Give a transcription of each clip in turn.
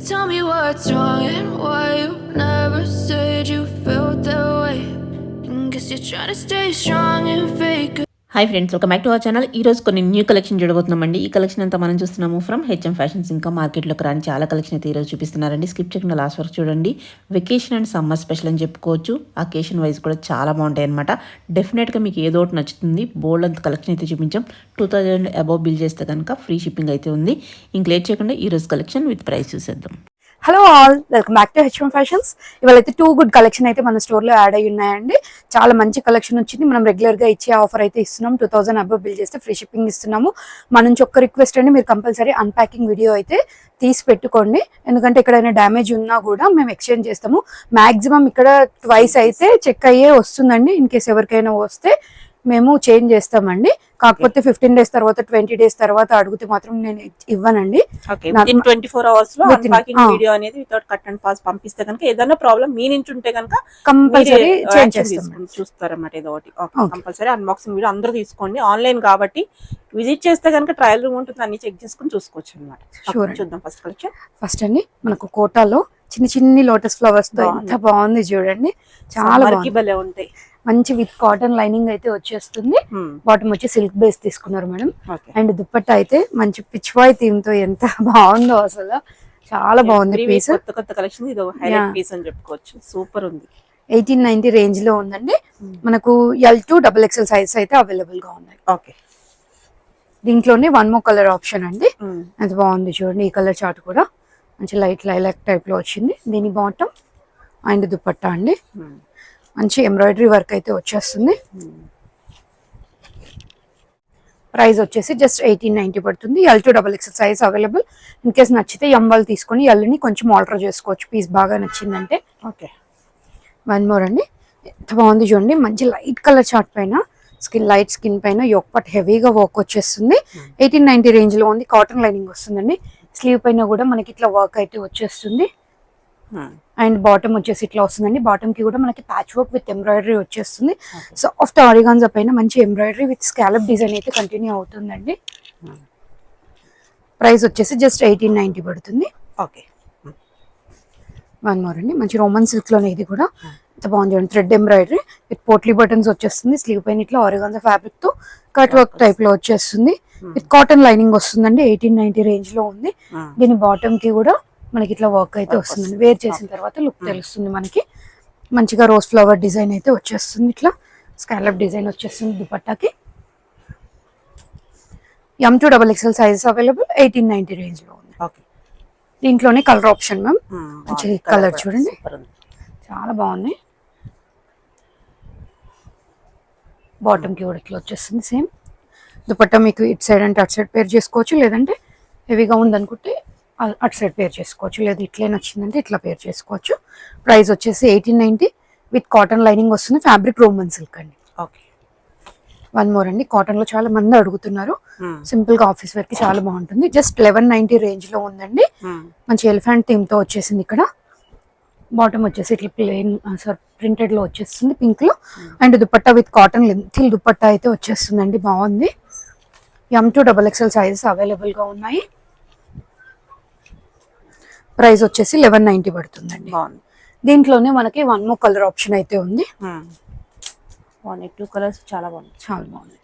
tell me what's wrong and why you never said you felt that way. Guess you're trying to stay strong and fake it. Hi friends, welcome back to our channel. ఈరోజు కొన్ని new collection చూడబోతున్నామండి. ఈ collection అంతా మనం చూస్తున్నాము from HM fashions. ఇంకా మార్కెట్లోకి రాని చాలా కలెక్షన్ అయితే ఈరోజు చూపిస్తున్నారండి. స్కిప్ చేయకుండా లాస్ట్ వరకు చూడండి. వెకేషన్ అండ్ సమ్మర్ స్పెషల్ అని చెప్పుకోవచ్చు. అకేషన్ వైజ్ కూడా చాలా బాగుంటాయి అనమాట. డెఫినెట్గా మీకు ఏదో ఒకటి నచ్చుతుంది. బోల్డ్ అంత కలెక్షన్ అయితే చూపించాం. 2000 అబౌవ్ బిల్ చేస్తే కనుక ఫ్రీ షిప్పింగ్ అయితే ఉంది. ఇంక లేట్ చేయకుండా ఈరోజు కలెక్షన్ విత్ ప్రైస్ చూసేద్దాం. Hello all, welcome back to HM fashions. ఇవాళైతే 2 గుడ్ కలెక్షన్ అయితే మన స్టోర్లో యాడ్ అయ్యి ఉన్నాయండి. చాలా మంచి కలెక్షన్ వచ్చింది. మనం రెగ్యులర్గా ఇచ్చే ఆఫర్ అయితే ఇస్తున్నాం. 2000 అబౌవ్ బిల్ చేస్తే ఫ్రీ షిప్పింగ్ ఇస్తున్నాము. మన నుంచి ఒక్క రిక్వెస్ట్ అండి, మీరు కంపల్సరీ అన్ప్యాకింగ్ వీడియో అయితే తీసి పెట్టుకోండి. ఎందుకంటే ఎక్కడైనా డ్యామేజ్ ఉన్నా కూడా మేము ఎక్స్చేంజ్ చేస్తాము. మ్యాక్సిమం ఇక్కడ ట్వైస్ అయితే చెక్ అయ్యే వస్తుందండి. ఇన్ కేస్ ఎవరికైనా వస్తే మేము చేంజ్ చేస్తామండి. కాకపోతే 15 డేస్ తర్వాత 20 డేస్ తర్వాత అడిగితే మాత్రం నేను ఇవ్వనండి. 24 hours లో అన్పాకింగ్ వీడియో అనేది వితౌట్ కట్ అండ్ పాస్ పంపిస్తే కనుక ఏదైనా ప్రాబ్లం మీ నుంచి ఉంటే కనుక కంపల్సరీ చేంజ్ చేస్తాం. చూస్తారన్నమాట ఏదో ఒకటి. కంపల్సరీ అన్బాక్సింగ్ వీడియో అందరూ తీసుకోండి. ఆన్లైన్ కాబట్టి విజిట్ చేస్తే కనుక ట్రయల్ రూమ్ ఉంటుంది, అన్ని చెక్ చేసుకుని చూసుకోవచ్చు అనమాట. చూద్దాం ఫస్ట్ కలెక్షన్. ఫస్ట్ అండి మనకు కోటాలో చిన్ని లోటస్ ఫ్లవర్స్ తో ఎంత బాగుంది చూడండి. చాలా భలే ఉంటాయి. మంచి విత్ కాటన్ లైనింగ్ అయితే వచ్చేస్తుంది. బాటమ్ వచ్చి సిల్క్ బేస్ తీసుకున్నారు మేడం. అండ్ దుప్పట్టా అయితే మంచి పిచ్వాయ్ థీమ్ తో ఎంత బాగుందో అసలు. చాలా బాగుంది పీస్. కొత్త కలెక్షన్, ఇది హైలైట్ పీస్ అని చెప్పుకోవచ్చు. సూపర్ ఉంది. 1890 రేంజ్ లో ఉందండి. మనకు L2 XXL సైజ్ అయితే అవైలబుల్ గా ఉన్నాయి. ఓకే, దీంట్లోనే 1 more కలర్ ఆప్షన్ అండి. అది బాగుంది చూడండి. ఈ కలర్ చార్ట్ కూడా మంచి లైట్ లైలాక్ టైప్ లో వచ్చింది. దీని బాటమ్ అండ్ దుపట్టా అండి. మంచి ఎంబ్రాయిడరీ వర్క్ అయితే వచ్చేస్తుంది. ప్రైస్ వచ్చేసి జస్ట్ 1890 పడుతుంది. L2 XXL size available. In case నచ్చితే వాళ్ళు తీసుకొని Lని కొంచెం ఆల్టర్ చేసుకోవచ్చు. పీస్ బాగా నచ్చిందంటే. ఓకే, 1 more అండి. ఎంత బాగుంది చూడండి. మంచి లైట్ కలర్ చార్ట్ పైన లైట్ స్కిన్ పైన యొక్కటి హెవీగా వర్క్ వచ్చేస్తుంది. 1890 రేంజ్ లో ఉంది. కాటన్ లైనింగ్ వస్తుందండి. స్లీవ్ పైన కూడా మనకి ఇట్లా వర్క్ అయితే వచ్చేస్తుంది. అండ్ బాటమ్ వచ్చేసి ఇట్లా వస్తుందండి. బాటమ్ కి కూడా మనకి ప్యాచ్ వర్క్ విత్ ఎంబ్రాయిడరీ వచ్చేస్తుంది. సాఫ్ట్ ఆరిగాన్జా పైన మంచి ఎంబ్రాయిడరీ విత్ స్కాలప్ డిజైన్ అయితే కంటిన్యూ అవుతుందండి. ప్రైస్ వచ్చేసి జస్ట్ 1890 పడుతుంది. ఓకే, 1 more అండి. మంచి రోమన్ సిల్క్ లోనే ఇది కూడా ఎంత బాగుంది చూడండి. Thread embroidery with potli buttons వచ్చేస్తుంది. స్లీవ్ పైన ఇట్లా ఆరిగాన్జా ఫ్యాబ్రిక్ తో కట్ వర్క్ టైప్ లో వచ్చేస్తుంది. విత్ కాటన్ లైనింగ్ వస్తుందండి. 1890 రేంజ్ లో ఉంది. దీని బాటమ్ కి కూడా మనకి ఇట్లా వర్క్ అయితే వస్తుందండి. వేర్ చేసిన తర్వాత లుక్ తెలుస్తుంది మనకి. మంచిగా రోజ్ ఫ్లవర్ డిజైన్ అయితే వచ్చేస్తుంది. ఇట్లా స్కాలప్ డిజైన్ వచ్చేస్తుంది దుపట్టాకి. M2 XXL sizes available. 1890 range లో ఉంది. దీంట్లోనే కలర్ ఆప్షన్ మ్యామ్. మంచి కలర్ చూడండి, చాలా బాగుంది. బాటమ్ కి కూడా ఇట్లా వచ్చేస్తుంది సేమ్. దుపట్టా మీకు ఇటు సైడ్ అంటే అటు సైడ్ పేర్ చేసుకోవచ్చు, లేదంటే హెవీగా ఉందనుకుంటే అటు సైడ్ పేర్ చేసుకోవచ్చు, లేదా ఇట్లే నచ్చిందంటే ఇట్లా పేర్ చేసుకోవచ్చు. ప్రైస్ వచ్చేసి 1890 విత్ కాటన్ లైనింగ్ వస్తుంది. ఫ్యాబ్రిక్ రోమన్ సిల్క్ అండి. ఓకే, 1 more అండి. కాటన్ లో చాలా మంది అడుగుతున్నారు. సింపుల్ గా ఆఫీస్ వేర్ కి చాలా బాగుంటుంది. జస్ట్ 1190 రేంజ్ లో ఉందండి. మంచి ఎలిఫెంట్ థీమ్ తో వచ్చేసింది. ఇక్కడ బాటమ్ వచ్చేసి ఇట్లా ప్లెయిన్ ప్రింటెడ్ లో వచ్చేస్తుంది పింక్ లో. And dupatta with cotton length dupatta అయితే వచ్చేస్తుందండి. బాగుంది. M2 XXL సైజెస్ అవైలబుల్ గా ఉన్నాయి. ప్రైస్ వచ్చేసి 1190 పడుతుందండి. దీంట్లోనే మనకి 1 more కలర్ ఆప్షన్ అయితే ఉంది. 2 కలర్స్ చాలా బాగుంది. చాలా బాగుంది.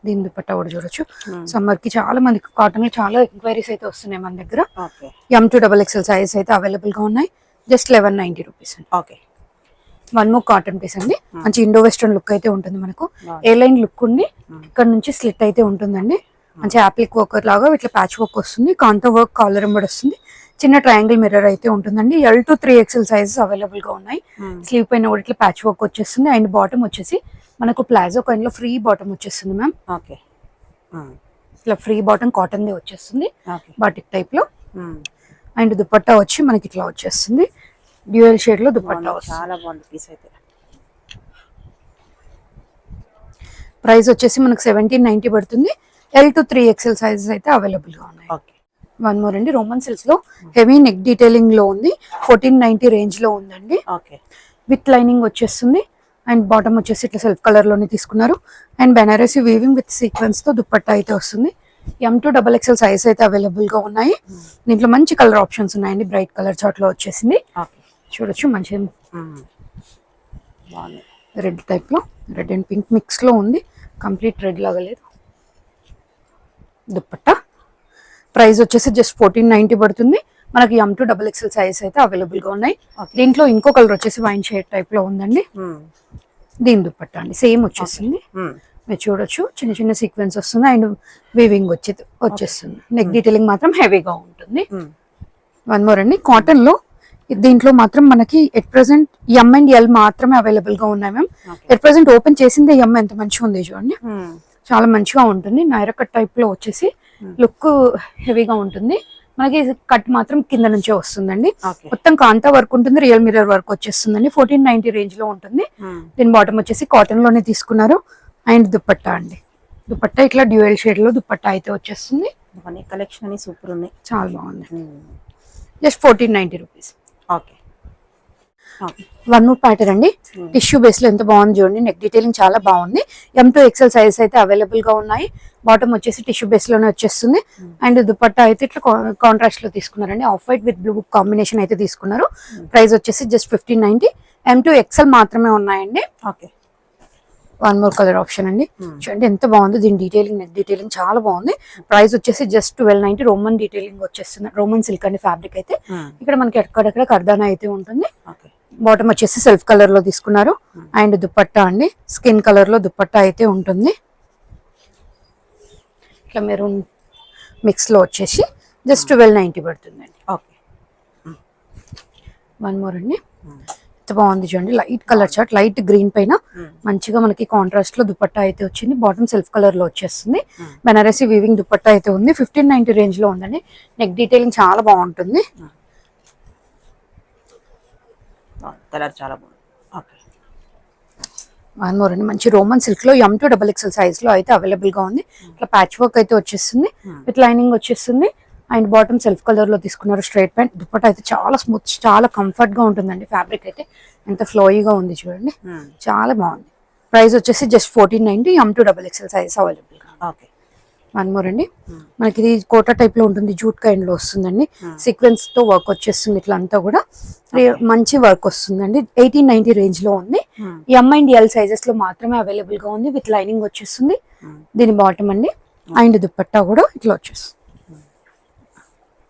దీని దుపట్టా కూడా చూడొచ్చు. సమ్మర్ కి చాలా మంది కాటన్ లో చాలా ఎంక్వైరీస్ అయితే వస్తున్నాయి మన దగ్గర. M2 XXL సైజ్ అయితే అవైలబుల్ గా ఉన్నాయి. Just 1190 rupees. Okay, 1 more cotton piece అండి. మంచి ఇండో వెస్టర్న్ లుక్ అయితే ఉంటుంది మనకు. ఏ లైన్ లుక్ ఉండి ఇక్కడ నుంచి స్లిట్ అయితే ఉంటుందండి. మంచి యాప్లిక్ వర్క్ లాగా ఇట్లా ప్యాచ్ వర్క్ వస్తుంది. కాంటో వర్క్ కాలర్ ఎంబడి వస్తుంది. చిన్న ట్రయాంగిల్ మిర్రర్ అయితే ఉంటుందండి. L2 3XL సైజెస్ అవైలబుల్ గా ఉన్నాయి. స్లీవ్ పైన కూడా ఇట్లా ప్యాచ్ వర్క్ వచ్చేస్తుంది. అండ్ బాటమ్ వచ్చేసి మనకు ప్లాజో కైండ్ లో ఫ్రీ బాటమ్ వచ్చేస్తుంది మ్యామ్. ఓకే, ఇట్లా ఫ్రీ బాటమ్ కాటన్ ది వచ్చేస్తుంది బాటిక్ టైప్ లో. అండ్ దుపట్టా వచ్చి మనకి ఇట్లా వచ్చేస్తుంది. డ్యూయల్ షేడ్ లో దుపట్టా చాలా బాగుంది పీస్ అయితే. ప్రైస్ వచ్చేసి మనకు 1790 పడుతుంది. L2 3XL సైజెస్ అయితే అవైలబుల్ గా ఉన్నాయి. 1 more అండి. రోమన్ సిల్క్స్ లో హెవీ నెక్ డీటెయిలింగ్ లో ఉంది. 1490 రేంజ్ లో ఉందండి. విత్ లైనింగ్ వచ్చేస్తుంది. అండ్ బాటమ్ వచ్చేసి ఇట్లా సెల్ఫ్ కలర్ లోనే తీసుకున్నారు. And Banarasi weaving with sequence తో దుపట్టా అయితే వస్తుంది. M2XXL సైజ్ అయితే అవైలబుల్ గా ఉన్నాయి. దీంట్లో మంచి కలర్ ఆప్షన్స్ ఉన్నాయండి. బ్రైట్ కలర్ చార్ట్ లో వచ్చేసింది, చూడొచ్చు. మంచి రెడ్ టైప్ లో, రెడ్ అండ్ పింక్ మిక్స్ లో ఉంది. కంప్లీట్ రెడ్ లాగా లేదు. దుపట్టా ప్రైస్ వచ్చేసి జస్ట్ 1490 పడుతుంది. మనకి M2XXL సైజ్ అయితే అవైలబుల్ గా ఉన్నాయి. దీంట్లో ఇంకో కలర్ వచ్చేసి వైన్ షేడ్ టైప్ లో ఉందండి. దీని దుపట్టా అండి సేమ్ వచ్చేసింది. మీరు చూడొచ్చు, చిన్న చిన్న సీక్వెన్స్ వస్తుంది అండ్ వీవింగ్ వచ్చేస్తుంది. నెక్ డీటెయిలింగ్ మాత్రం హెవీగా ఉంటుంది. వన్ మోర్ అండి, కాటన్ లో దీంట్లో మాత్రం మనకి at present M and L మాత్రమే అవైలబుల్ గా ఉన్నాయి మ్యామ్. ఎట్ ప్రెసెంట్ ఓపెన్ చేసింది M ఎంత మంచిగా ఉంది చూడండి, చాలా మంచిగా ఉంటుంది. నైరా కట్ టైప్ లో వచ్చేసి లుక్ హెవీగా ఉంటుంది. మనకి కట్ మాత్రం కింద నుంచే వస్తుందండి. మొత్తం కాంతా వర్క్ ఉంటుంది, రియల్ మిర్రర్ వర్క్ వచ్చేస్తుందండి. 1490 రేంజ్ లో ఉంటుంది. దీని బాటమ్ వచ్చేసి కాటన్ లోనే తీసుకున్నారు. అండ్ దుపట్టా అండి, దుపట్టా ఇట్లా డ్యూయల్ షేడ్ లో దుపట్టా అయితే వచ్చేస్తుంది. కలెక్షన్ అని సూపర్ ఉన్నాయి, చాలా బాగుంది. Just 1490 rupees. Okay, one more pattern అండి. టిష్యూ బేస్ లో ఎంత బాగుంది చూడండి. నెక్ డీటెయిలింగ్ చాలా బాగుంది. M2XL సైజ్ అయితే అవైలబుల్ గా ఉన్నాయి. బాటమ్ వచ్చేసి టిష్యూ బేస్ లోనే వచ్చేస్తుంది. అండ్ దుపట్టా అయితే ఇట్లా కాంట్రాస్ట్ లో తీసుకున్నారండి. Off white with blue combination అయితే తీసుకున్నారు. ప్రైస్ వచ్చేసి జస్ట్ 1590. M2XL మాత్రమే ఉన్నాయండి. Okay, one more colour option అండి. చూడండి ఎంత బాగుంది. దీని డీటెయిలింగ్, నెక్ డీటెయిలింగ్ చాలా బాగుంది. ప్రైస్ వచ్చేసి జస్ట్ 1290. రోమన్ డీటెయిలింగ్ వచ్చేస్తుంది. రోమన్ సిల్క్ అండి ఫ్యాబ్రిక్ అయితే. ఇక్కడ మనకి ఎక్కడెక్కడ కర్దానా అయితే ఉంటుంది. బాటమ్ వచ్చేసి సెల్ఫ్ కలర్ లో తీసుకున్నారు. అండ్ దుపట్టా అండి స్కిన్ కలర్ లో దుపట్టా అయితే ఉంటుంది. ఇట్లా మెరూన్ మిక్స్ లో వచ్చేసి జస్ట్ 1290 పడుతుందండి. ఓకే, వన్ మోర్ అండి. ఎంత బాగుంది చూడండి. Light colour chart, light green పైన మంచిగా మనకి కాంట్రాస్ట్ లో దుపట్టా అయితే వచ్చింది. బాటమ్ సెల్ఫ్ కలర్ లో వచ్చేస్తుంది. బెనారసీ వీవింగ్ దుపట్టా అయితే ఉంది. 1590 రేంజ్ లో ఉందండి. నెక్ డీటెయిలింగ్ చాలా బాగుంటుంది. కలర్ చాలా బాగుంది. ఓకే, వన్ మోర్ అండి. మంచి రోమన్ సిల్క్ లో M2XXL సైజ్ లో అయితే అవైలబుల్ గా ఉంది. ఇట్లా ప్యాచ్ వర్క్ అయితే వచ్చేస్తుంది. విత్ లైనింగ్ వచ్చేస్తుంది. అండ్ బాటమ్ సెల్ఫ్ కలర్ లో తీసుకున్నారు. Straight pant. దుపట్టా అయితే చాలా స్మూత్, చాలా కంఫర్ట్ గా ఉంటుందండి. ఫ్యాబ్రిక్ అయితే ఎంత ఫ్లోయిగా ఉంది చూడండి, చాలా బాగుంది. ప్రైస్ వచ్చేసి జస్ట్ 1490. M2XXL సైజ్ అవైలబుల్ గా. ఓకే, వన్ మోర్ అండి. మనకి ఇది కోటా టైప్ లో ఉంటుంది. జూట్ కైండ్ లో వస్తుందండి. సీక్వెన్స్ తో వర్క్ వచ్చేస్తుంది. ఇట్లా అంతా కూడా మంచి వర్క్ వస్తుందండి. 1890 రేంజ్ లో ఉంది. M అండ్ L సైజెస్ లో మాత్రమే అవైలబుల్ గా ఉంది. విత్ లైనింగ్ వచ్చేస్తుంది. దీని బాటమ్ అండి. అండ్ దుపట్టా కూడా ఇట్లా వచ్చేస్తుంది.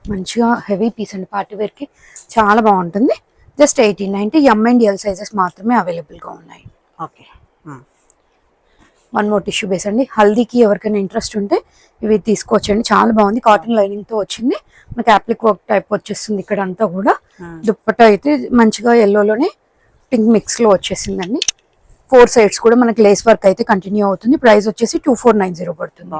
మంచిగా హెవీ పీస్ అండి. పార్టీ వేర్ కి చాలా బాగుంటుంది. Just 1890. M and L sizes మాత్రమే అవైలబుల్ గా ఉన్నాయి. Okay, one more tissue base అండి. హల్దీకి ఎవరికైనా ఇంట్రెస్ట్ ఉంటే ఇవి తీసుకోవచ్చండి. చాలా బాగుంది. కాటన్ లైనింగ్ తో వచ్చింది. మనకి అప్లిక్ వర్క్ టైప్ వచ్చేస్తుంది. ఇక్కడ అంతా కూడా దుపట్టా అయితే మంచిగా ఎల్లోలోనే పింక్ మిక్స్ లో వచ్చేసిందండి. 4 సైడ్స్ కూడా మనకి లేస్ వర్క్ అయితే కంటిన్యూ అవుతుంది. ప్రైస్ వచ్చేసి 2490 పడుతుంది.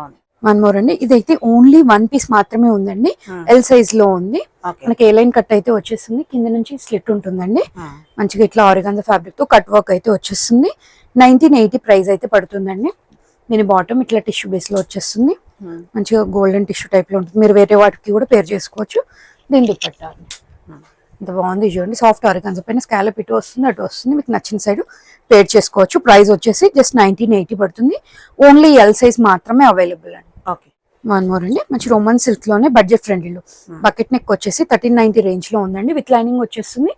వన్ మోర్ అండి. ఇదైతే ఓన్లీ 1 పీస్ మాత్రమే ఉందండి. L సైజ్ లో ఉంది. మనకి ఏ లైన్ కట్ అయితే వచ్చేస్తుంది. కింద నుంచి స్లిట్ ఉంటుందండి. మంచిగా ఇట్లా ఆర్గాన్జా ఫ్యాబ్రిక్ తో కట్ వర్క్ అయితే వచ్చేస్తుంది. 1980 ప్రైస్ అయితే పడుతుందండి. దీని బాటమ్ ఇట్లా టిష్యూ బేస్ లో వచ్చేస్తుంది. మంచిగా గోల్డెన్ టిష్యూ టైప్ లో ఉంటుంది. మీరు వేరే వాటికి కూడా పేర్ చేసుకోవచ్చు. దీని దుపట్టా ఇంత బాగుంది చూడండి. సాఫ్ట్ ఆర్గాన్జా పైన స్కాలప్ ఇటు వస్తుంది, అటు వస్తుంది. మీకు నచ్చిన సైడ్ పేర్ చేసుకోవచ్చు. ప్రైస్ వచ్చేసి జస్ట్ 1980 పడుతుంది. ఓన్లీ L సైజ్ మాత్రమే అవైలబుల్ అండి. ఓకే, వన్ మోర్ అండి. మంచి రోమన్ సిల్క్ లోనే బడ్జెట్ ఫ్రెండ్లీలో బకెట్ నెక్ వచ్చేసి 1390 రేంజ్ లో ఉందండి. విత్ లైనింగ్ వచ్చేస్తుంది.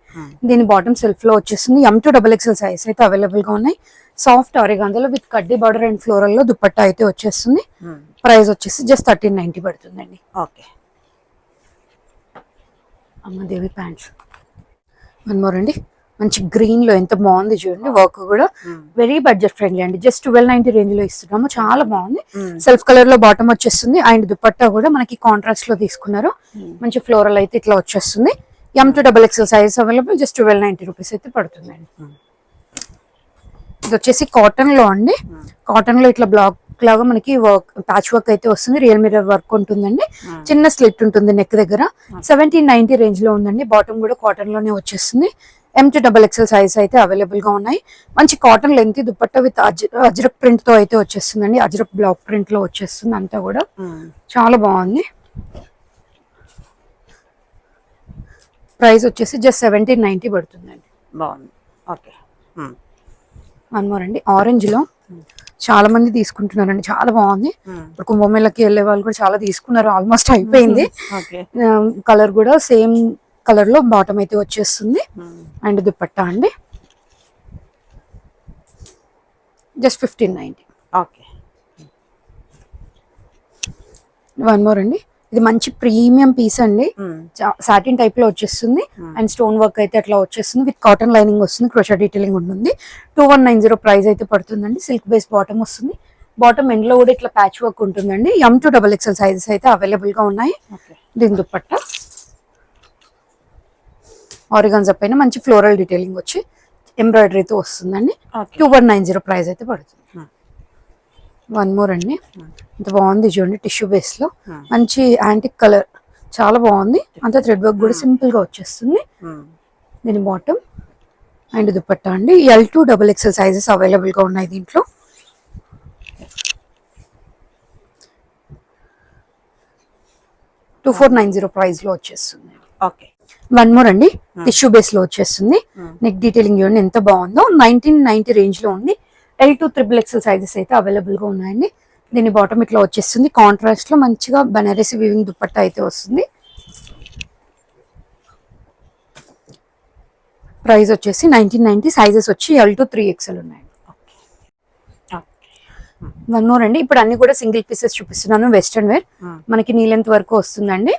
దీని బాటమ్ సెల్ఫ్ లో వచ్చేస్తుంది. M2XXL సైజ్ అయితే అవైలబుల్ గా ఉన్నాయి. సాఫ్ట్ ఆరిగాంజాలో విత్ కడ్డీ బార్డర్ అండ్ ఫ్లోరల్ లో దుపట్టా అయితే వచ్చేస్తుంది. ప్రైస్ వచ్చేసి జస్ట్ 1390 పడుతుందండి. ఓకే, అమ్మదేవి ప్యాంట్స్. వన్ మోర్ అండి. మంచి గ్రీన్ లో ఎంత బాగుంది చూడండి. వర్క్ కూడా వెరీ బడ్జెట్ ఫ్రెండ్లీ అండి. జస్ట్ 1290 రేంజ్ లో ఇస్తున్నాము. చాలా బాగుంది. సెల్ఫ్ కలర్ లో బాటమ్ వచ్చేస్తుంది. అండ్ దుపట్టా కూడా మనకి కాంట్రాస్ట్ లో తీసుకున్నారు. మంచి ఫ్లోరల్ అయితే ఇట్లా వచ్చేస్తుంది. M2XXL size available. Just 1290 rupees అయితే పడుతుందండి. ఇది వచ్చేసి కాటన్ లో అండి. కాటన్ లో ఇట్లా బ్లాక్ లాగా మనకి వర్క్, ప్యాచ్ వర్క్ అయితే వస్తుంది. రియల్ మిర్రర్ వర్క్ ఉంటుందండి. చిన్న స్లిట్ ఉంటుంది నెక్ దగ్గర. 1790 రేంజ్ లో ఉందండి. బాటమ్ కూడా కాటన్ లోనే వచ్చేస్తుంది. M2XXL సైజ్ అయితే అవైలబుల్ గా ఉన్నాయి. మంచి cotton length dupatta with Ajrak print తో అయితే వచ్చేస్తుందండి. అజ్రక్ బ్లాక్ ప్రింట్ లో వచ్చేస్తుంది. అంతా కూడా చాలా బాగుంది. ప్రైస్ వచ్చేసి జస్ట్ 1790 పడుతుందండి. బాగుంది. ఓకే, వన్ మోర్ అండి, ఆరెంజ్ లో చాలా మంది తీసుకుంటున్నారండి, చాలా బాగుంది. ఇప్పుడు కుంభమేళకి వెళ్ళే వాళ్ళు కూడా చాలా తీసుకున్నారు, ఆల్మోస్ట్ అయిపోయింది. కలర్ కూడా సేమ్ కలర్ లో బాటమ్ అయితే వచ్చేస్తుంది. అండ్ దుపట్టా అండి జస్ట్ 1590. ఓకే. వన్ మోర్ అండి, ఇది మంచి ప్రీమియం పీస్ అండి, సాటిన్ టైప్ లో వచ్చేస్తుంది. అండ్ స్టోన్ వర్క్ అయితే అట్లా వచ్చేస్తుంది, విత్ కాటన్ లైనింగ్ వస్తుంది, క్రోషా డీటెయిలింగ్ ఉంటుంది. 2190 ప్రైస్ అయితే పడుతుందండి. సిల్క్ బేస్ బాటమ్ వస్తుంది, బాటమ్ ఎండ్ లో కూడా ఇట్లా ప్యాచ్ వర్క్ ఉంటుందండి. M2XXL సైజెస్ అయితే అవైలబుల్ గా ఉన్నాయి. దీని దుపట్టా ఆరిగాన్జా పైన మంచి ఫ్లోరల్ డీటెయిలింగ్ వచ్చి ఎంబ్రాయిడరీతో వస్తుందండి. 2190 ప్రైస్ అయితే పడుతుంది. వన్ మోర్ అండి, ఇంత బాగుంది చూడండి, టిష్యూ బేస్ లో మంచి యాంటిక్ కలర్, చాలా బాగుంది. అంత థ్రెడ్ వర్క్ కూడా సింపుల్ గా వచ్చేస్తుంది. దీని బాటమ్ అండ్ దుపట్టా అండి L2XXL సైజెస్ అవైలబుల్ గా ఉన్నాయి దీంట్లో. $2490 ప్రైస్ లో వచ్చేస్తుంది. ఓకే. వన్ మోర్ అండి, టిష్యూ బేస్ లో వచ్చేస్తుంది. నెక్ డీటెయిలింగ్ చూడండి ఎంత బాగుందో. 1990 రేంజ్ లో ఉంది. L2XXL సైజెస్ అయితే అవైలబుల్ గా ఉన్నాయండి. దీని బాటమ్ ఇట్లా వచ్చేస్తుంది, కాంట్రాస్ట్ లో మంచిగా బనారసి వీవింగ్ దుపట్టా అయితే వస్తుంది. ప్రైస్ వచ్చేసి 1990, సైజెస్ వచ్చి L2 3XL ఉన్నాయి. వన్ మోర్ అండి, ఇప్పుడు అన్ని కూడా సింగిల్ పీసెస్ చూపిస్తున్నాను, వెస్ట్రన్ వేర్, మనకి నీ లెంత్ వరకు వస్తుందండి.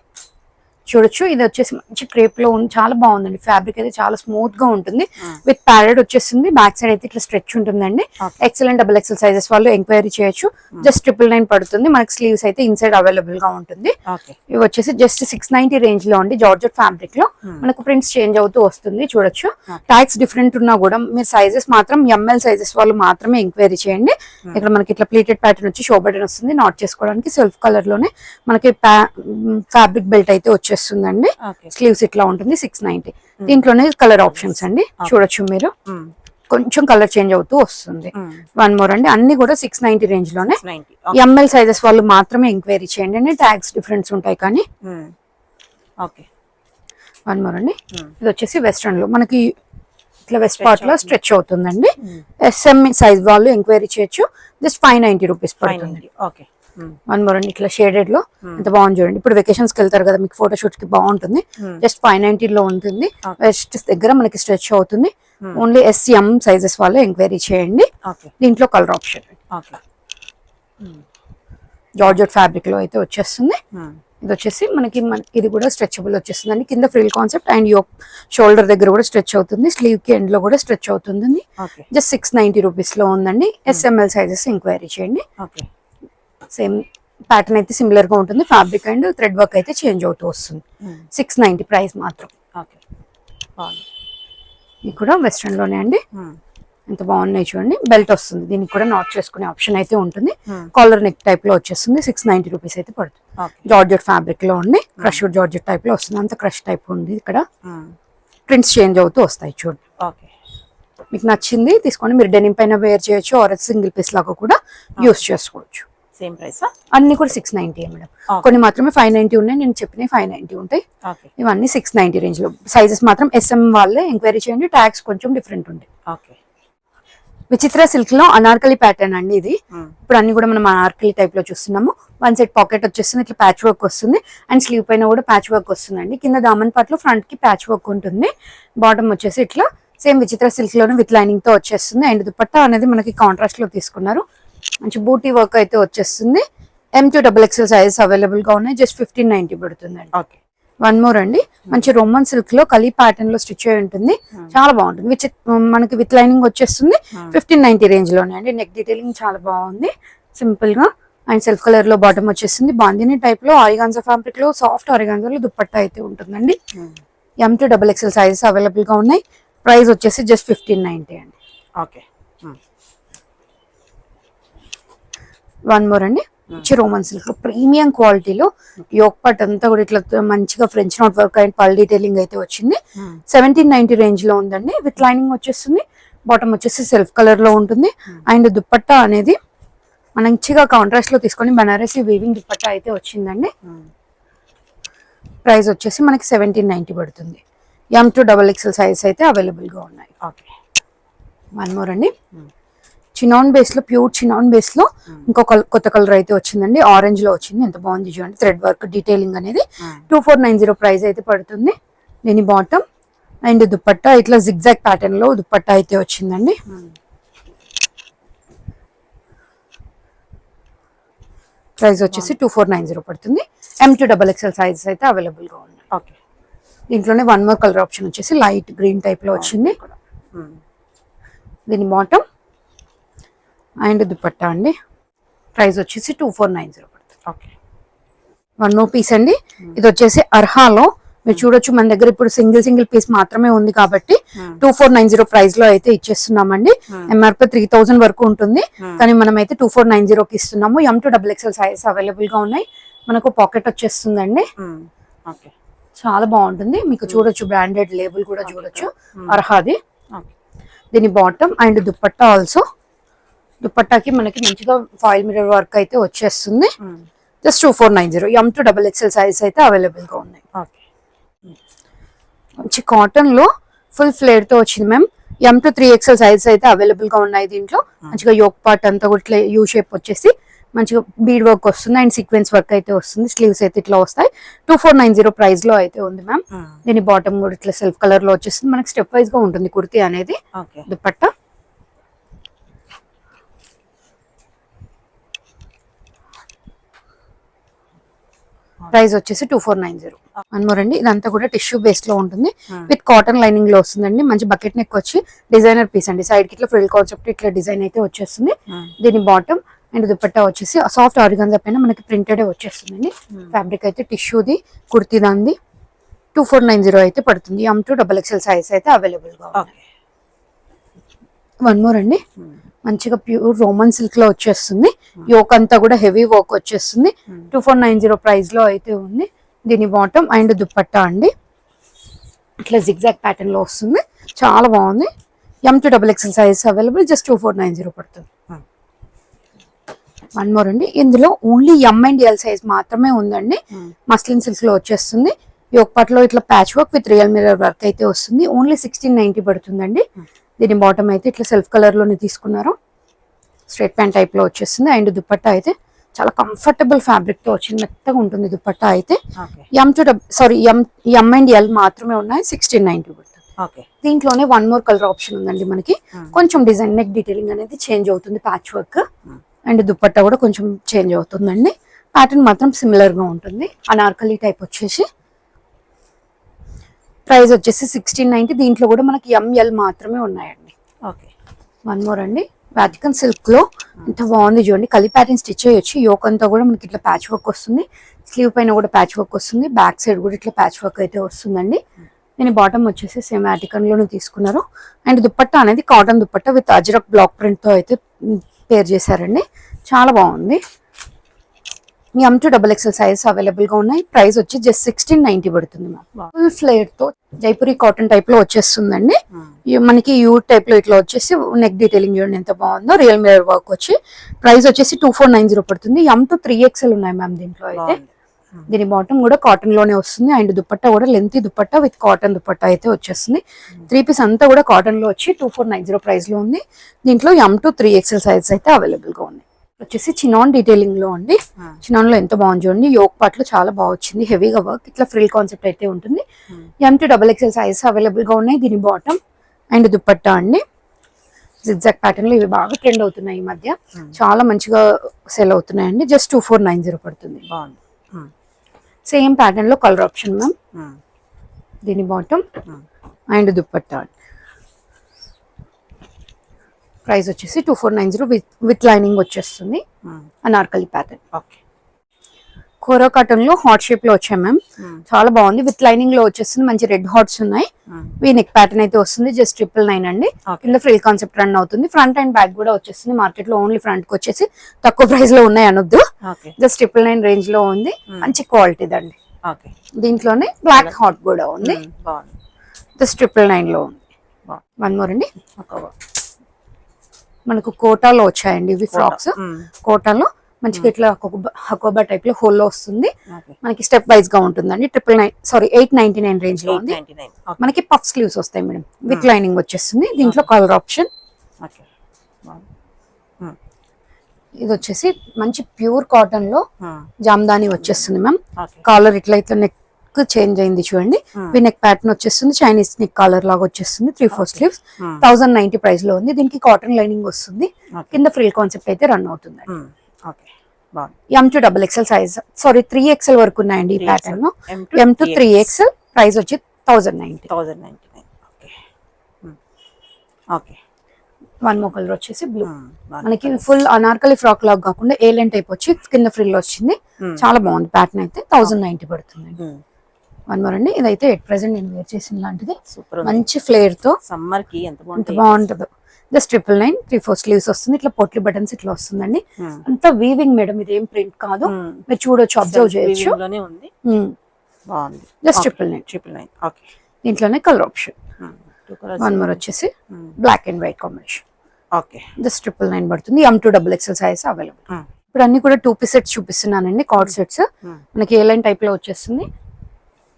చూడొచ్చు, ఇది వచ్చేసి మంచి క్రేప్ లో ఉంది, చాలా బాగుందండి. ఫ్యాబ్రిక్ అయితే చాలా స్మూత్ గా ఉంటుంది, విత్ ప్యారెడ్ వచ్చేస్తుంది. బ్యాక్ సైడ్ అయితే ఇట్లా స్ట్రెచ్ ఉంటుందండి. XL అండ్ XXL సైజెస్ వాళ్ళు ఎంక్వైరీ చేయొచ్చు. జస్ట్ 999 పడుతుంది. మనకి స్లీవ్స్ అయితే ఇన్సైడ్ అవైలబుల్ గా ఉంటుంది. ఇవి వచ్చేసి జస్ట్ 690 రేంజ్ లో అండి, జార్జెట్ ఫ్యాబ్రిక్ లో. మనకు ప్రింట్స్ చేంజ్ అవుతూ వస్తుంది, చూడొచ్చు. ట్యాగ్స్ డిఫరెంట్ ఉన్నా కూడా మీరు సైజెస్ మాత్రం ML సైజెస్ వాళ్ళు మాత్రమే ఎంక్వైరీ చేయండి. ఇక్కడ మనకి ఇట్లా ప్లీటెడ్ ప్యాటర్న్ వచ్చి షో బటన్ వస్తుంది, నాట్ చేసుకోవడానికి. సెల్ఫ్ కలర్ లోనే మనకి ఫ్యాబ్రిక్ బెల్ట్ అయితే వచ్చేస్తుంది. స్లీవ్స్ ఇట్లా ఉంటుంది, 690. దీంట్లోనే కలర్ ఆప్షన్స్ అండి, చూడొచ్చు మీరు. కొంచెం కలర్ చేంజ్ అవుతూ వస్తుంది. వన్ మోర్ అండి, అన్ని కూడా 690 రేంజ్ లోనే. ML సైజెస్ వాళ్ళు మాత్రమే ఎంక్వైరీ చేయండి అండి, ట్యాగ్స్ డిఫరెన్స్ ఉంటాయి కానీ. వన్ మోర్ అండి, ఇది వచ్చేసి వెస్ట్రన్ లో మనకి ఇట్లా వెస్ట్ పార్ట్ లో స్ట్రెచ్ అవుతుందండి. SM సైజ్ వాళ్ళు ఎంక్వైరీ చేయొచ్చు. జస్ట్ 590 రూపీస్ పడుతుంది. వన్ మోర్ అండి, ఇట్లా షేడెడ్ లో ఎంత బాగుంది చూడండి. ఇప్పుడు వెకేషన్స్ కి వెళ్తారు కదా, మీకు ఫోటో షూట్ కి బాగుంటుంది. జస్ట్ 590 లో ఉంటుంది. వెస్ట్ దగ్గర మనకి స్ట్రెచ్ అవుతుంది. ఓన్లీ SM సైజెస్ వాళ్ళు ఎంక్వైరీ చేయండి. దీంట్లో కలర్ ఆప్షన్ జార్జెట్ ఫ్యాబ్రిక్ లో అయితే వచ్చేస్తుంది. ఇది వచ్చేసి మనకి ఇది కూడా స్ట్రెచబుల్ వచ్చేస్తుంది అండి. కింద frill concept and yoke shoulder దగ్గర కూడా స్ట్రెచ్ అవుతుంది. స్లీవ్ కి ఎండ్ లో కూడా స్ట్రెచ్ అవుతుంది. జస్ట్ 690 రూపీస్ లో ఉందండి. SML సైజెస్ ఎంక్వైరీ చేయండి. సేమ్ ప్యాటర్న్ అయితే సిమిలర్ గా ఉంటుంది. ఫ్యాబ్రిక్ అండ్ థ్రెడ్ వర్క్ అయితే చేంజ్ అవుతూ వస్తుంది. 690 ప్రైస్ మాత్రం. ఇది కూడా వెస్ట్రన్ లోనే అండి, ఎంత బాగున్నాయి చూడండి. బెల్ట్ వస్తుంది, దీనికి కూడా నాట్ చేసుకునే ఆప్షన్ అయితే ఉంటుంది. కాలర్ నెక్ టైప్ లో వచ్చేస్తుంది. 690 రూపీస్ అయితే పడుతుంది. జార్జెట్ ఫ్యాబ్రిక్ లో ఉంది, క్రష్ జార్జెట్ టైప్ లో వస్తుంది. అంత క్రష్ టైప్ ఉంది. ఇక్కడ ప్రింట్స్ చేంజ్ అవుతూ వస్తాయి చూడండి. మీకు నచ్చింది తీసుకోండి. మీరు డెనిమ్ పైన వేర్ చేయొచ్చు, ఆర్ సింగిల్ పీస్ లాగా కూడా యూస్ చేసుకోవచ్చు. సేమ్ ప్రైస్ అన్ని కూడా 690 మేడం. కొన్ని మాత్రమే 590 ఉన్నాయి, నేను చెప్పిన 590 ఉంటాయి. ఇవన్నీ 690 రేంజ్ లో. సైజెస్ మాత్రం SM వాళ్ళే ఎంక్వైరీ చేయండి. ట్యాగ్స్ కొంచెం డిఫరెంట్ ఉంటాయి. విచిత్ర సిల్క్ లో అనార్కలి ప్యాటర్న్ అండి ఇది. ఇప్పుడు అన్ని కూడా మనం అనార్కలి టైప్ లో చూస్తున్నాము. వన్ సైడ్ పాకెట్ వచ్చేస్తుంది, ఇట్లా ప్యాచ్ వర్క్ వస్తుంది. అండ్ స్లీవ్ పైన కూడా ప్యాచ్ వర్క్ వస్తుందండి. కింద దామన్ పార్ట్ లో ఫ్రంట్ కి ప్యాచ్ వర్క్ ఉంటుంది. బాటమ్ వచ్చేసి ఇట్లా సేమ్ విచిత్ర సిల్క్ లోనే విత్ లైనింగ్ తో వచ్చేస్తుంది. అండ్ దుపట్టా అనేది మనకి కాంట్రాస్ట్ లో తీసుకున్నారు. మంచి బూటీ వర్క్ అయితే వచ్చేస్తుంది. M2XXL సైజెస్ అవైలబుల్ గా ఉన్నాయి. జస్ట్ 1590 పడుతుందండి. వన్ మోర్ అండి, మంచి రోమన్ సిల్క్ లో కలీ ప్యాటర్న్ లో స్టిచ్ అయి ఉంటుంది. చాలా బాగుంటుంది. మనకి విత్ లైనింగ్ వచ్చేస్తుంది. 1590 రేంజ్ లోనే అండి. నెక్ డీటెయిలింగ్ చాలా బాగుంది, సింపుల్ గా. అండ్ సెల్ఫ్ కలర్ లో బాటమ్ వచ్చేస్తుంది. బాందిని టైప్ లో ఆరిగాన్జా ఫ్యాబ్రిక్ లో సాఫ్ట్ ఆరిగాన్జా లో దుపట్టా అయితే ఉంటుందండి. M2XXL సైజెస్ అవైలబుల్ గా ఉన్నాయి. ప్రైస్ వచ్చేసి జస్ట్ 1590 అండి. వన్ మోర్ అండి, రోమన్ సిల్క్ లో ప్రీమియం క్వాలిటీలో యోక్ పార్ట్ అంతా కూడా ఇట్లా మంచిగా ఫ్రెంచ్ నాట్ వర్క్ అండ్ పల్ డీటెయిలింగ్ అయితే వచ్చింది. 1790 రేంజ్ లో ఉందండి. విత్ లైనింగ్ వచ్చేస్తుంది. బాటమ్ వచ్చేసి సెల్ఫ్ కలర్ లో ఉంటుంది. అండ్ దుపట్టా అనేది మంచిగా కాంట్రాస్ట్ లో తీసుకొని బనారసి వీవింగ్ దుపట్టా అయితే వచ్చిందండి. ప్రైస్ వచ్చేసి మనకి 1790 పడుతుంది. M2XXL సైజ్ అయితే అవైలబుల్ గా ఉన్నాయి. వన్ మోర్ అండి, చినాన్ బేస్ లో, ప్యూర్ చినాన్ బేస్ లో ఇంకొక కొత్త కలర్ అయితే వచ్చిందండి. ఆరెంజ్ లో వచ్చింది. ఎంత బాగుంది చూడండి. థ్రెడ్ వర్క్ డీటెయిలింగ్ అనేది 2490 ప్రైస్ అయితే పడుతుంది. దీని బాటమ్ అండ్ దుపట్టా ఇట్లా జిగ్జాగ్ ప్యాటర్న్ లో దుపట్టా అయితే వచ్చిందండి. ప్రైస్ వచ్చేసి 2490 పడుతుంది. M2XXL సైజెస్ అయితే అవైలబుల్ గా ఉన్నాయి. ఓకే. దీంట్లోనే వన్ మోర్ కలర్ ఆప్షన్ వచ్చేసి లైట్ గ్రీన్ టైప్ లో వచ్చింది. దీని బాటమ్ అండ్ దుపట్టా అండి. ప్రైస్ వచ్చేసి 2490 పడుతుంది. ఓకే. వన్ మోర్ పీస్ అండి. ఇది వచ్చేసి అర్హాలో మీరు చూడొచ్చు, మన దగ్గర ఇప్పుడు సింగిల్ పీస్ మాత్రమే ఉంది కాబట్టి 2490 ప్రైస్ లో అయితే ఇచ్చేస్తున్నామండి. MRP 3000 వరకు ఉంటుంది, కానీ మనం అయితే 2490కి ఇస్తున్నాము. M2XXL సైజ్ అవైలబుల్ గా ఉన్నాయి. మనకు పాకెట్ వచ్చేస్తుందండి. చాలా బాగుంటుంది. మీకు చూడొచ్చు, బ్రాండెడ్ లేబుల్ కూడా చూడొచ్చు అర్హాది. దీని బాటమ్ అండ్ దుపట్టా ఆల్సో. దుపట్టాకి మనకి మంచిగా ఫాయిల్ మిర్రర్ వర్క్ అయితే వచ్చేస్తుంది. జస్ట్ 2490. M2XXL సైజ్ అయితే అవైలబుల్ గా ఉన్నాయి. మంచి కాటన్ లో ఫుల్ ఫ్లేర్ తో వచ్చింది మ్యామ్. M2 సైజ్ అయితే అవైలబుల్ గా ఉన్నాయి. దీంట్లో మంచిగా యోక్ పార్ట్ అంతా కూడా ఇట్లా యూ షేప్ వచ్చేసి మంచిగా బీడ్ వర్క్ వస్తుంది అండ్ సీక్వెన్స్ వర్క్ అయితే వస్తుంది. స్లీవ్స్ అయితే ఇట్లా వస్తాయి. 2490 ప్రైస్ లో అయితే ఉంది మ్యామ్. దీని బాటమ్ కూడా ఇట్లా సెల్ఫ్ కలర్ లో వచ్చేస్తుంది. మనకి స్టెప్ వైజ్ గా ఉంటుంది కుర్తీ అనేది. దుపట్టా ప్రైస్ వచ్చేసి 2490. అనమోరండి. ఇదంతా కూడా టిష్యూ బేస్ లో ఉంటుంది. విత్ కాటన్ లైనింగ్ లో వస్తుందండి. మంచి బకెట్ నెక్ వచ్చి డిజైనర్ పీస్ అండి. సైడ్ కి ఇట్లా ఫ్రిల్ కాన్సెప్ట్ ఇట్లా డిజైన్ అయితే వచ్చేస్తుంది. దీని బాటమ్ అండ్ దుపట్టా వచ్చేసి సాఫ్ట్ ఆర్గాన్జా పైన మనకి ప్రింటెడ్ వచ్చేస్తుందండి. ఫ్యాబ్రిక్ అయితే టిష్యూది, కుర్తీ దాంది. 2490 అయితే పడుతుంది. M2XXL సైజ్ అయితే అవైలబుల్ గా ఉంది. వన్ మోర్ అండి. మంచిగా ప్యూర్ రోమన్ సిల్క్ లో వచ్చేస్తుంది. యోక్ అంతా కూడా హెవీ వర్క్ వచ్చేస్తుంది. 2490 ప్రైస్ లో అయితే ఉంది. దీని బాటమ్ అండ్ దుపట్టా అండి ఇట్లా జిగ్జాగ్ ప్యాటర్న్ లో వస్తుంది. చాలా బాగుంది. M2XXL size available. జస్ట్ 2490 పడుతుంది. వన్ మోర్ అండి. ఇందులో ఓన్లీ M&L సైజ్ మాత్రమే ఉందండి. మస్లిన్ సిల్క్ లో వచ్చేస్తుంది. యోక్ పార్ట్ లో ఇట్లా patch work with real mirror work అయితే వస్తుంది. ఓన్లీ 1690 పడుతుందండి. దీని బాటమ్ అయితే ఇట్లా సెల్ఫ్ కలర్ లోనే తీసుకున్నారు. స్ట్రైట్ ప్యాంట్ టైప్ లో వచ్చేస్తుంది. అండ్ దుపట్టా అయితే చాలా కంఫర్టబుల్ ఫ్యాబ్రిక్ తో వచ్చింది. మెత్తగా ఉంటుంది దుపట్టా అయితే. M&L మాత్రమే ఉన్నాయి. 1690 పడుతుంది. దీంట్లోనే వన్ మోర్ కలర్ ఆప్షన్ ఉందండి మనకి. కొంచెం డిజైన్ నెక్ డీటెయిలింగ్ అనేది చేంజ్ అవుతుంది. ప్యాచ్ వర్క్ అండ్ దుపట్టా కూడా కొంచెం చేంజ్ అవుతుందండి. ప్యాటర్న్ మాత్రం సిమిలర్ గా ఉంటుంది. అనార్కలి టైప్ వచ్చేసి ప్రైస్ వచ్చేసి 1690. దీంట్లో కూడా మనకి ML మాత్రమే ఉన్నాయండి. వన్ మోర్ అండి. వాటికన్ సిల్క్ లో ఎంత బాగుంది చూడండి. కలి ప్యాటర్న్ స్టిచ్ చేయొచ్చు. యోక్ అంతా కూడా మనకి ఇట్లా ప్యాచ్ వర్క్ వస్తుంది. స్లీవ్ పైన కూడా ప్యాచ్ వర్క్ వస్తుంది. బ్యాక్ సైడ్ కూడా ఇట్లా ప్యాచ్ వర్క్ అయితే వస్తుందండి. దీని బాటమ్ వచ్చేసి సేమ్ వాటికన్ లోనే తీసుకున్నారు. అండ్ దుపట్టా అనేది cotton dupatta with Ajrak block print తో అయితే పేర్ చేశారండి. చాలా బాగుంది. M2XXL సైజ్ అవైలబుల్ గా ఉన్నాయి. ప్రైస్ వచ్చి జస్ట్ 1690 పడుతుంది. ఫుల్ ఫ్లేర్ తో జైపురి కాటన్ టైప్ లో వచ్చేస్తుందండి. మనకి యూ టైప్ లో ఇట్లా వచ్చేసి నెక్ డీటెయిలింగ్ చూడండి ఎంత బాగుందో. రియల్ మిర్రర్ వర్క్ వచ్చి ప్రైస్ వచ్చేసి 2490 పడుతుంది. M2 ఉన్నాయి మ్యామ్ దీంట్లో అయితే. దీని బాటమ్ కూడా కాటన్ లోనే వస్తుంది. అండ్ దుపట్టా కూడా lengthy dupatta with cotton dupatta అయితే వచ్చేస్తుంది. 3 పీస్ అంతా కూడా కాటన్ లో వచ్చి 2490 ప్రైస్ లో ఉంది. దీంట్లో M2 సైజ్ అయితే అవైలబుల్ గా ఉంది. వచ్చేసి చినాన్ డీటెయిలింగ్ లో అండి. చినాన్ లో ఎంత బాగుంది చూడండి. యోక్ పార్ట్ లో చాలా బాగా వచ్చింది. హెవీగా వర్క్ ఇట్లా ఫ్రిల్ కాన్సెప్ట్ అయితే ఉంటుంది. M2XXL సైజ్ అవైలబుల్ గా ఉన్నాయి. దీని బాటమ్ అండ్ దుపట్టా అండి జిగ్జాగ్ ప్యాటర్న్ లో ఇవి బాగా ట్రెండ్ అవుతున్నాయి ఈ మధ్య. చాలా మంచిగా సేల్ అవుతున్నాయండి. జస్ట్ 2490 పడుతుంది. సేమ్ ప్యాటర్న్ లో కలర్ ఆప్షన్ మ్యామ్. దీని బాటమ్ అండ్ దుపట్టా ప్రైస్ వచ్చేసి 2490 విత్ లైనింగ్ వచ్చేస్తుంది. అనార్కలి ప్యాటర్న్. కోరా కాటన్ లో హాట్ షేప్ లో వచ్చాయి మ్యామ్. చాలా బాగుంది. విత్ లైనింగ్ లో వచ్చేస్తుంది. మంచి రెడ్ హాట్స్ ఉన్నాయి. వీ నెక్ ప్యాటర్న్ అయితే వస్తుంది. జస్ట్ 999 అండి. కింద ఫ్రిల్ కాన్సెప్ట్ రన్ అవుతుంది. ఫ్రంట్ అండ్ బ్యాక్ కూడా వచ్చేస్తుంది. మార్కెట్ లో ఓన్లీ ఫ్రంట్ కి వచ్చేసి తక్కువ ప్రైస్ లో ఉన్నాయి అనొద్దు. జస్ట్ 999 రేంజ్ లో ఉంది. మంచి క్వాలిటీ దండి. దీంట్లోనే బ్లాక్ హాట్ కూడా ఉంది. జస్ట్ 999 లో ఉంది. వన్ మోర్ అండి. మనకు కోటాలో వచ్చాయండి ఇవి ఫ్రాక్స్. కోటాలో మంచిగా ఇట్లా హకోబా టైప్ లో హోల్లో వస్తుంది. మనకి స్టెప్ వైజ్ గా ఉంటుందండి. 899 రేంజ్ లో ఉంది. మనకి పఫ్ స్లీవ్స్ వస్తాయి మేడం. విత్ లైనింగ్ వచ్చేస్తుంది. దీంట్లో కలర్ ఆప్షన్ ఇది వచ్చేసి మంచి ప్యూర్ కాటన్ లో జామ్దాని వచ్చేస్తుంది మ్యామ్. కాలర్ ఇట్లయితే నెక్ చేంజ్ అయింది చూడండి. వి నెక్ ప్యాటర్న్ వచ్చేస్తుంది, చైనీస్ నెక్ కాలర్ లాగా వచ్చేస్తుంది. 3/4 స్లీవ్స్ 1090 ప్రైస్ లో ఉంది. దీనికి కాటన్ లైనింగ్ వస్తుంది. కింద ఫ్రిల్ కాన్సెప్ట్ అయితే రన్ అవుతుంది. M2XXL సైజ్, సారీ 3XL వరకు ఉన్నాయండి ఈ ప్యాటర్న్. M2 3XL ప్రైస్ వచ్చి 1090. వన్ మోర్ కలర్ వచ్చేసి బ్లూ. మనకి ఫుల్ అనార్కలి ఫ్రాక్ లాగా కాకుండా ఏలెన్ టైప్ వచ్చి కింద ఫ్రిల్ వచ్చింది. చాలా బాగుంది ప్యాటర్న్ అయితే. 1090 పడుతుంది. వన్ మోర్ అండి, ఇదైతే ఎట్ ప్రెసెంట్ నేను వేర్ చేసిన లాంటిది. మంచి ఫ్లేర్ తో సమ్మర్ కి ఎంత బాగుంటుందో. జస్ట్ 999, 3/4 స్లీవ్స్ వస్తుంది. ఇట్లా పొట్లి బటన్స్ ఇట్లా వస్తుందండి. అంతా వీవింగ్ మేడం, ఇది ఏం ప్రింట్ కాదు. మీరు చూడొచ్చు, అబ్జర్వ్ చేయొచ్చు. జస్ట్ 999. దీంట్లోనే కలర్ ఆప్షన్. వన్ మోర్ వచ్చేసి black and white combination. Just 999 పడుతుంది. M2XXL size available. ఇప్పుడు అన్ని కూడా 2 పీస్ సెట్స్ చూపిస్తున్నానండి. కార్డ్ సెట్స్ మనకి ఏ లైన్ టైప్ లో వచ్చేస్తుంది.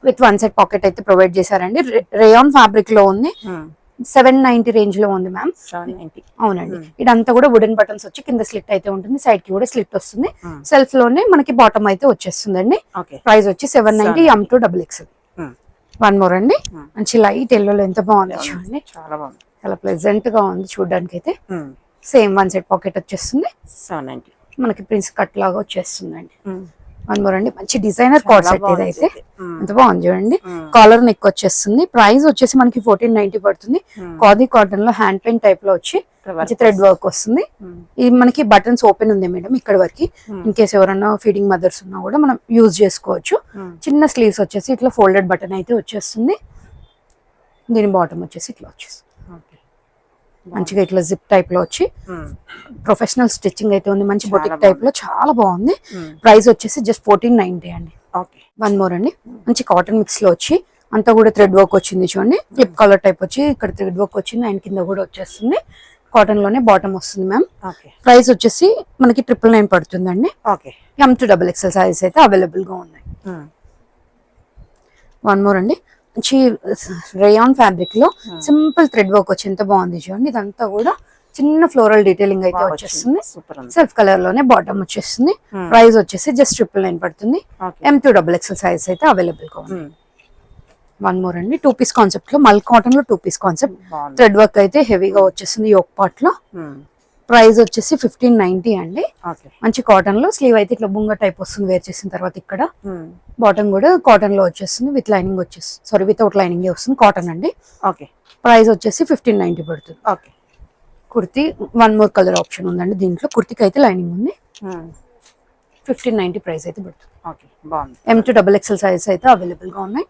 విత్ 1 సెట్ పాకెట్ అయితే ప్రొవైడ్ చేశారండి. రేయాన్ ఫ్యాబ్రిక్ లో ఉంది. 790 రేంజ్ లో ఉంది మ్యామ్. అవునండి, ఇదంతా కూడా వుడెన్ బటన్స్ వచ్చి కింద స్లిట్ అయితే ఉంటుంది. సైడ్ కి కూడా స్లిట్ వస్తుంది. సెల్ఫ్ లోనే మనకి బాటమ్ అయితే వచ్చేస్తుందండి. ప్రైస్ వచ్చి 790. M2XXL. వన్ మోర్ అండి, మంచి లైట్ ఎల్లోలో ఎంత బాగుంది చూడండి. చాలా ప్లెజెంట్ గా ఉంది చూడడానికి అయితే. సేమ్ 1 సెట్ పాకెట్ వచ్చేస్తుంది. 790 మనకి ప్రిన్స్ కట్ లాగా వచ్చేస్తుందండి. వన్ మోర్ అండి, మంచి డిజైనర్ కార్డ్ సెట్ ఇదైతే. ఎంత బాగుంది చూడండి. కాలర్ నెక్ వచ్చేస్తుంది. ప్రైస్ వచ్చేసి మనకి 1490 పడుతుంది. ఖాదీ కాటన్ లో హ్యాండ్ పెయింట్ టైప్ లో వచ్చి మంచి థ్రెడ్ వర్క్ వస్తుంది. ఇది మనకి బటన్స్ ఓపెన్ ఉంది మేడం ఇక్కడ వరకు. ఇన్ కేస్ ఎవరన్నా ఫీడింగ్ మదర్స్ ఉన్నా కూడా మనం యూజ్ చేసుకోవచ్చు. చిన్న స్లీవ్స్ వచ్చేసి ఇట్లా ఫోల్డెడ్ బటన్ అయితే వచ్చేస్తుంది. దీని బాటమ్ వచ్చేసి ఇట్లా వచ్చేస్తుంది. మంచిగా ఇట్లా జిప్ టైప్ లో వచ్చి ప్రొఫెషనల్ స్టిచ్చింగ్ అయితే ఉంది. మంచి బొటిక్ టైప్ లో చాలా బాగుంది. ప్రైస్ వచ్చేసి జస్ట్ 1490 అండి. వన్ మోర్ అండి, మంచి కాటన్ మిక్స్ లో వచ్చి అంతా కూడా థ్రెడ్ వర్క్ వచ్చింది చూడండి. ఫ్లిప్ కాలర్ టైప్ వచ్చి ఇక్కడ థ్రెడ్ వర్క్ వచ్చింది. అండ్ కింద కూడా వచ్చేస్తుంది. కాటన్ లోనే బాటమ్ వస్తుంది మ్యామ్. ప్రైస్ వచ్చేసి మనకి 999 పడుతుందండి. M2XXL సైజ్ అయితే అవైలబుల్ గా ఉన్నాయి. వన్ మోర్ అండి, మంచి రేయాన్ ఫ్యాబ్రిక్ లో సింపుల్ థ్రెడ్ వర్క్ వచ్చి ఎంత బాగుంది చూడండి. ఇదంతా కూడా చిన్న ఫ్లోరల్ డీటెయిలింగ్ అయితే వచ్చేస్తుంది. సెల్ఫ్ కలర్ లోనే బాటమ్ వచ్చేస్తుంది. ప్రైస్ వచ్చేసి జస్ట్ 999 పడుతుంది. M2XXL సైజ్ అయితే అవైలబుల్ గా ఉంది. వన్ మోర్ అండి, 2 పీస్ కాన్సెప్ట్ లో మల్ కాటన్ లో 2 పీస్ కాన్సెప్ట్ థ్రెడ్ వర్క్ అయితే హెవీగా వచ్చేస్తుంది యోక్ పార్ట్ లో. ప్రైస్ వచ్చేసి 1590 అండి. మంచి కాటన్ లో స్లీవ్ అయితే ఇట్లా బుంగ టైప్ వస్తుంది వేర్ చేసిన తర్వాత. ఇక్కడ బాటమ్ కూడా కాటన్ లో వచ్చేస్తుంది. విత్ లైనింగ్ వచ్చేస్తుంది, సారీ వితౌట్ లైనింగ్ వస్తుంది. కాటన్ అండి. ప్రైస్ వచ్చేసి 1590 పడుతుంది. Kurti one more colour option ఉందండి. దీంట్లో కుర్తీకి అయితే లైనింగ్ ఉంది. 1590 ప్రైస్ అయితే పడుతుంది. M2XXL సైజ్ అయితే అవైలబుల్ గా ఉన్నాయి.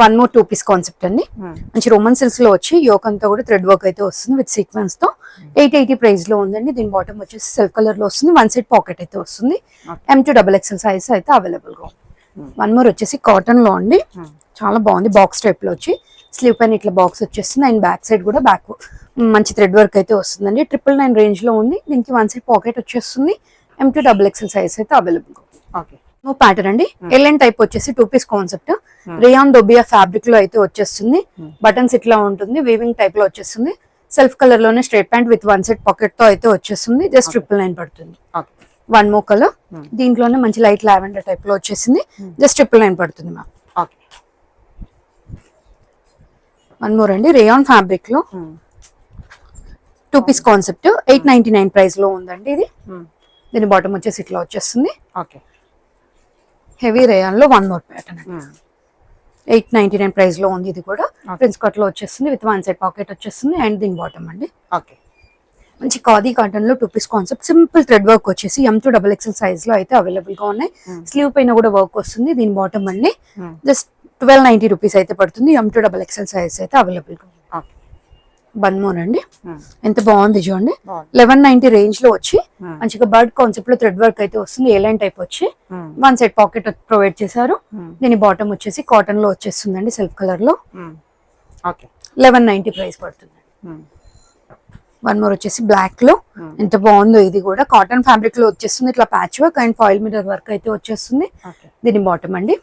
వన్ మోర్ 2 పీస్ కాన్సెప్ట్ అండి. మంచి రోమన్ సిల్క్స్ లో వచ్చి యోక్ అంతా కూడా థ్రెడ్ వర్క్ అయితే వస్తుంది విత్ సీక్వెన్స్ తో. 880 ప్రైస్ లో ఉందండి. దీని బాటమ్ వచ్చేసి సెల్ఫ్ కలర్ లో వస్తుంది. 1 సెట్ పాకెట్ అయితే వస్తుంది. M2XXL సైజ్ అయితే అవైలబుల్ గా ఉంది. వన్ మోర్ వచ్చేసి కాటన్ లో అండి. చాలా బాగుంది. బాక్స్ టైప్ లో వచ్చి స్లీవ్ పైన ఇట్లా బాక్స్ వచ్చేస్తుంది. అండ్ బ్యాక్ సైడ్ కూడా బ్యాక్ మంచి థ్రెడ్ వర్క్ అయితే వస్తుందండి. 999 రేంజ్ లో ఉంది. దీనికి 1 సెట్ పాకెట్ వచ్చేస్తుంది. M2XXL సైజ్ అయితే అవైలబుల్ గా ఉంది. ప్యాటర్న్ అండి. ఎల్ఎన్ టైప్ వచ్చేసి 2 పీస్ కాన్సెప్ట్. రేయాన్ దొబియా ఫ్యాబ్రిక్ లో అయితే వచ్చేస్తుంది. బటన్స్ ఇట్లా ఉంటుంది. వీవింగ్ టైప్ లో వచ్చేస్తుంది. సెల్ఫ్ కలర్ లోనే straight pant with 1 set pocket తో అయితే వచ్చేస్తుంది. జస్ట్ 999 పడుతుంది. వన్ మోర్ కలర్, దీంట్లోనే మంచి లైట్ లావెండర్ టైప్ లో వచ్చేసింది. జస్ట్ 999 పడుతుంది మ్యామ్. వన్ మోర్ అండి, రేయాన్ ఫ్యాబ్రిక్ లో 2 పీస్ కాన్సెప్ట్ 899 ప్రైస్ లో ఉందండి ఇది. దీని బాటమ్ వచ్చేసి ఇట్లా వచ్చేస్తుంది. హెవీ రేయాన్ లో వన్ మోర్ ప్యాటర్న్. 899 ప్రైస్ లో ఉంది. ఇది కూడా ప్రిన్స్ కట్ లో వచ్చేస్తుంది. విత్ 1 సెట్ పాకెట్ వచ్చేస్తుంది. అండ్ దీని బాటమ్ అండి. మంచి ఖాదీ కాటన్ లో 2 piece concept simple thread work వచ్చేసి M2XXL సైజ్ లో అయితే అవైలబుల్ గా ఉన్నాయి. స్లీవ్ పైన కూడా వర్క్ వస్తుంది. దీని బాటమ్ అండి. జస్ట్ 1290 రూపీస్ అయితే పడుతుంది. M2XXL సైజ్ అయితే అవైలబుల్ గా ఉంది. వన్ మోర్ అండి, ఎంత బాగుంది చూడండి. 1190 రేంజ్ లో వచ్చి మంచిగా బర్డ్ కాన్సెప్ట్ లో థ్రెడ్ వర్క్ అయితే వస్తుంది. ఏ లైన్ టైప్ వచ్చి 1 సెట్ పాకెట్ ప్రొవైడ్ చేశారు. దీని బాటమ్ వచ్చేసి కాటన్ లో వచ్చేస్తుందండి. సెల్ఫ్ కలర్ లో 1190 ప్రైస్ పడుతుంది. వన్ మోర్ వచ్చేసి బ్లాక్ లో ఎంత బాగుందో. ఇది కూడా కాటన్ ఫ్యాబ్రిక్ లో వచ్చేస్తుంది. ఇట్లా patch work and foil mirror work అయితే వచ్చేస్తుంది. దీని బాటమ్ అండి.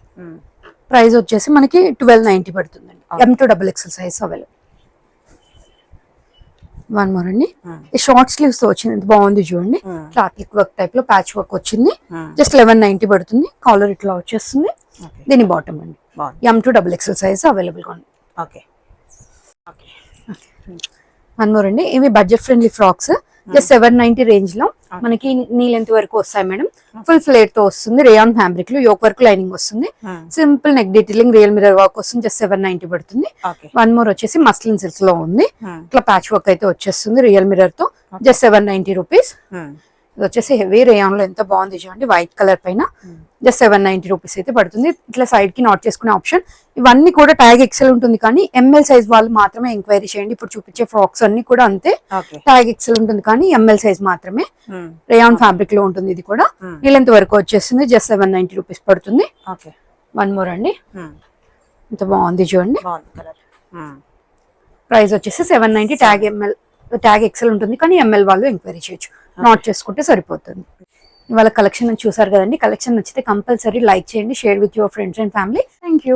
ప్రైస్ వచ్చేసి మనకి 1290 పడుతుందండి. M2XXL size available. One more అండి, ఈ షార్ట్ స్లీవ్స్ తో వచ్చింది, ఎంత బాగుంది చూడండి. క్లాత్లిక్ వర్క్ టైప్ లో ప్యాచ్ వర్క్ వచ్చింది. జస్ట్ 1190 పడుతుంది. కాలర్ ఇట్లా వచ్చేస్తుంది. దీని బాటమ్ అండి M2 సైజ్ అవైలబుల్ గా ఉంది. వన్ మోర్ అండి, ఇవి budget friendly frocks. Just 790 range లో మనకి నీ లెంత్ వరకు వస్తాయి మేడం. ఫుల్ ఫ్లేర్ తో వస్తుంది. రేయాన్ ఫ్యాబ్రిక్ లో యోక్ వర్క్ లైనింగ్ వస్తుంది. Simple neck detailing real mirror work వస్తుంది. జస్ట్ 790 పడుతుంది. వన్ మోర్ వచ్చేసి మస్లిన్ సిల్క్ లో ఉంది. ఇట్లా ప్యాచ్ వర్క్ అయితే వచ్చేస్తుంది రియల్ మిర్రర్ తో. Just 790 rupees. ఇది వచ్చేసి హెవీ రేయాన్ లో ఎంత బాగుంది చూడండి, వైట్ కలర్ పైన. జస్ట్ 790 రూపీస్ అయితే పడుతుంది. ఇట్లా సైడ్ కి నాట్ చేసుకునే ఆప్షన్. ఇవన్నీ కూడా ట్యాగ్ ఎక్సెల్ ఉంటుంది, కానీ ఎంఎల్ సైజ్ వాళ్ళు మాత్రమే ఎంక్వైరీ చేయండి. ఇప్పుడు చూపించే ఫ్రాక్స్ అన్ని కూడా అంతే, ట్యాగ్ ఎక్సెల్ ఉంటుంది కానీ ఎంఎల్ సైజ్ మాత్రమే. రేయాన్ ఫ్యాబ్రిక్ లో ఉంటుంది. ఇది కూడా నీళ్ళెంత వరకు వచ్చేస్తుంది. జస్ట్ 790 రూపీస్ పడుతుంది. వన్ మోర్ అండి, ఇంత బాగుంది చూడండి. ప్రైస్ వచ్చేసి 790. ట్యాగ్ ఎక్సెల్ ఉంటుంది కానీ ఎంఎల్ వాళ్ళు ఎంక్వైరీ చేయొచ్చు, నాట్ చేసుకుంటే సరిపోతుంది. ఇవాళ కలెక్షన్ చూసారు కదండి. కలెక్షన్ నచ్చితే కంపల్సరీ లైక్ చేయండి, share with your friends and family. Thank you.